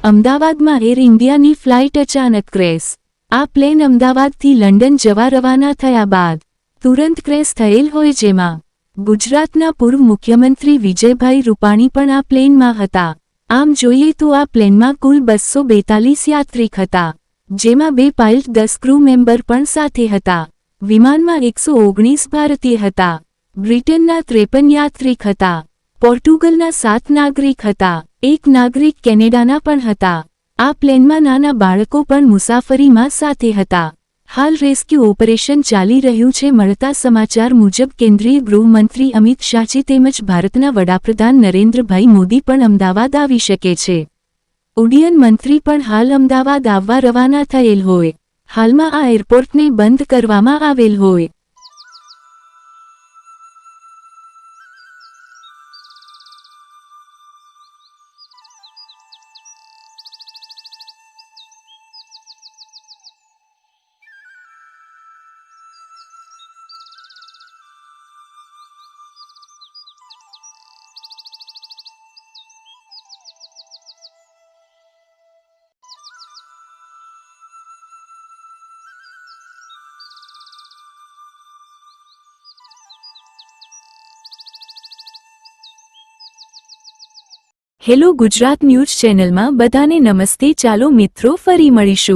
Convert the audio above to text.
અમદાવાદમાં એર ઇન્ડિયાની ફ્લાઇટ અચાનક ક્રેશ। આ પ્લેન અમદાવાદથી લંડન જવા રવાના થયા બાદ તુરંત ક્રેશ થયેલ હોય, જેમાં ગુજરાતના પૂર્વ મુખ્યમંત્રી વિજયભાઈ રૂપાણી પણ આ પ્લેનમાં હતા। આમ જોઈએ તો આ પ્લેનમાં કુલ 242 યાત્રિક હતા, જેમાં 2 પાયલટ 10 ક્રૂ મેમ્બર પણ સાથે હતા। વિમાનમાં 119 ભારતીય હતા, બ્રિટનના 53 યાત્રિક હતા, પોર્ટુગલના 7 નાગરિક હતા, 1 નાગરિક કેનેડાના પણ હતા। આ પ્લેનમાં નાના બાળકો પણ મુસાફરીમાં સાથે હતા। હાલ રેસ્ક્યુ ઓપરેશન ચાલી રહ્યું છે। મળતા સમાચાર મુજબ કેન્દ્રીય ગૃહમંત્રી અમિત શાહજી તેમજ ભારતના વડાપ્રધાન નરેન્દ્રભાઈ મોદી પણ અમદાવાદ આવી શકે છે। ઉડ્ડયન મંત્રી પણ હાલ અમદાવાદ આવવા રવાના થયેલ હોય। હાલમાં આ એરપોર્ટને બંધ કરવામાં આવેલ હોય। હેલો ગુજરાત ન્યૂઝ ચેનલમાં બધાને નમસ્તે। ચાલો મિત્રો ફરી મળીશું।